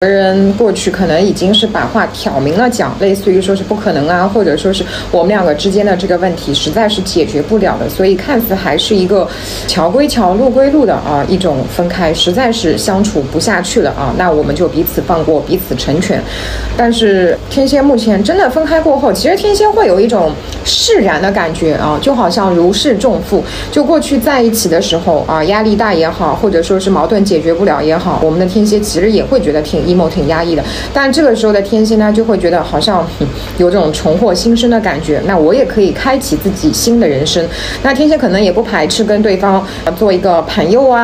有的人过去可能已经是把话挑明了讲，类似于说是不可能啊，或者说是我们两个之间的这个问题实在是解决不了的，所以看似还是一个桥归桥路归路的一种分开，实在是相处不下去了那我们就彼此放过，彼此成全。但是天蝎目前真的分开过后，其实天蝎会有一种释然的感觉就好像如释重负。就过去在一起的时候压力大也好，或者说是矛盾解决不了也好，我们的天蝎其实也会觉得挺emo挺压抑的，但这个时候的天蝎呢，就会觉得好像有种重获新生的感觉。那我也可以开启自己新的人生。那天蝎可能也不排斥跟对方做一个朋友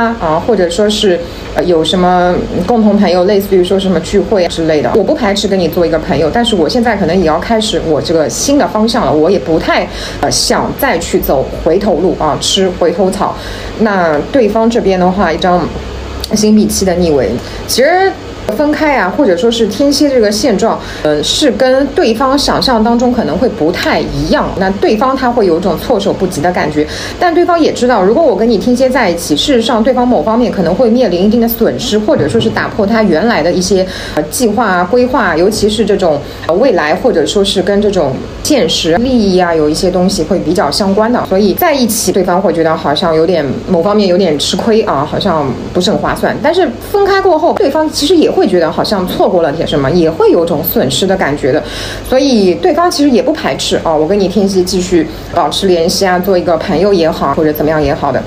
或者说是有什么共同朋友，类似于说什么聚会之类的。我不排斥跟你做一个朋友，但是我现在可能也要开始我这个新的方向了，我也不太想再去走回头路吃回头草。那对方这边的话，一张星币7的逆位，其实分开或者说是天蝎这个现状是跟对方想象当中可能会不太一样。那对方他会有一种措手不及的感觉，但对方也知道，如果我跟你天蝎在一起，事实上对方某方面可能会面临一定的损失，或者说是打破他原来的一些计划规划，尤其是这种未来，或者说是跟这种现实利益有一些东西会比较相关的，所以在一起对方会觉得好像有点某方面有点吃亏好像不是很划算。但是分开过后，对方其实也会觉得好像错过了点什么，也会有种损失的感觉的，所以对方其实也不排斥我跟你天蝎继续保持联系做一个朋友也好，或者怎么样也好的。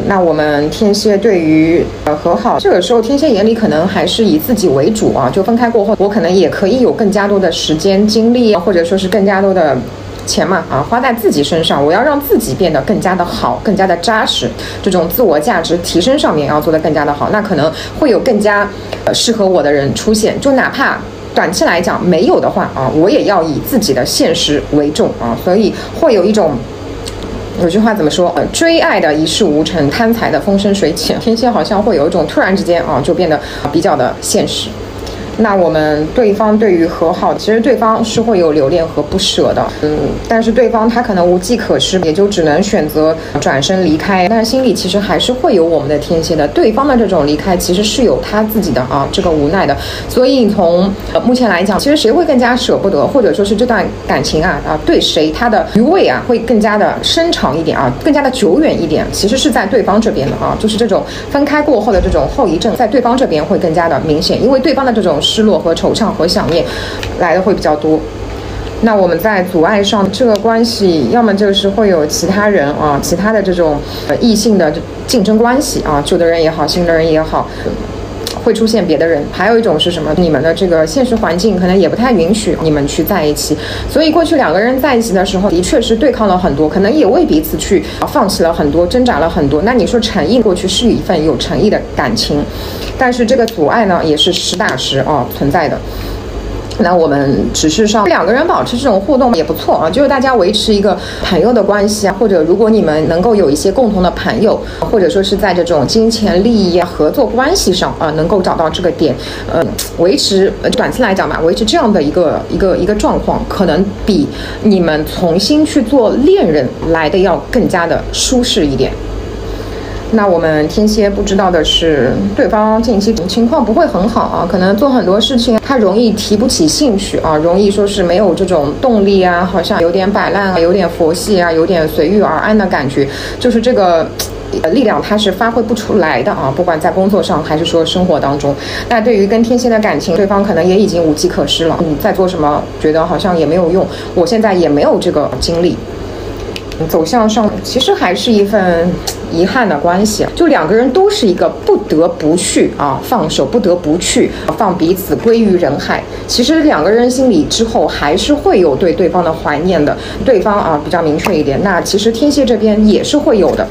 那我们天蝎对于和好，这个时候天蝎眼里可能还是以自己为主就分开过后，我可能也可以有更加多的时间精力，或者说是更加多的钱嘛花在自己身上，我要让自己变得更加的好，更加的扎实，这种自我价值提升上面要做得更加的好，那可能会有更加适合我的人出现，就哪怕短期来讲没有的话我也要以自己的现实为重所以会有一种。有句话怎么说？追爱的一事无成，贪财的风生水起。天蝎好像会有一种突然之间就变得比较的现实。那我们对方对于和好，其实对方是会有留恋和不舍的，但是对方他可能无计可施，也就只能选择转身离开。但是心里其实还是会有我们的天蝎的，对方的这种离开其实是有他自己的这个无奈的。所以从目前来讲，其实谁会更加舍不得，或者说是这段感情对谁他的余味会更加的深长一点更加的久远一点，其实是在对方这边的就是这种分开过后的这种后遗症，在对方这边会更加的明显，因为对方的这种失落和惆怅和想念来的会比较多。那我们在阻碍上这个关系，要么就是会有其他人其他的这种异性的竞争关系旧的人也好，新的人也好，会出现别的人。还有一种是什么？你们的这个现实环境可能也不太允许你们去在一起，所以过去两个人在一起的时候，的确是对抗了很多，可能也为彼此去放弃了很多，挣扎了很多。那你说诚意，过去是一份有诚意的感情，但是这个阻碍呢，也是实打实存在的。那我们只是上两个人保持这种互动也不错就是大家维持一个朋友的关系或者如果你们能够有一些共同的朋友，或者说是在这种金钱利益合作关系上能够找到这个点，维持短期来讲吧，维持这样的一个状况，可能比你们重新去做恋人来的要更加的舒适一点。那我们天蝎不知道的是，对方近期情况不会很好可能做很多事情他容易提不起兴趣容易说是没有这种动力好像有点摆烂有点佛系有点随遇而安的感觉，就是这个力量它是发挥不出来的不管在工作上还是说生活当中。那对于跟天蝎的感情，对方可能也已经无计可施了，你在做什么觉得好像也没有用，我现在也没有这个精力。走向上其实还是一份遗憾的关系，就两个人都是一个不得不去放手，不得不去放彼此归于人海。其实两个人心里之后还是会有对对方的怀念的，对方比较明确一点，那其实天蝎这边也是会有的。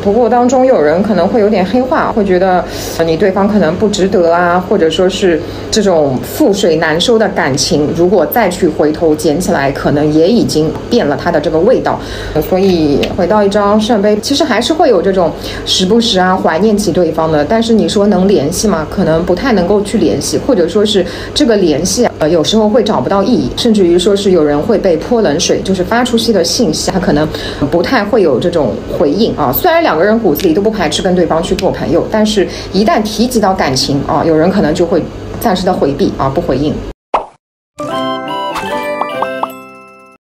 不过当中有人可能会有点黑化，会觉得你对方可能不值得或者说是这种覆水难收的感情，如果再去回头捡起来，可能也已经变了它的这个味道。所以回到一张圣杯，其实还是会有这种时不时怀念起对方的，但是你说能联系吗？可能不太能够去联系，或者说是这个联系有时候会找不到意义，甚至于说是有人会被泼冷水，就是发出去的信息他可能不太会有这种回应虽然两个人骨子里都不排斥跟对方去做朋友，但是一旦提及到感情有人可能就会暂时的回避啊，不回应。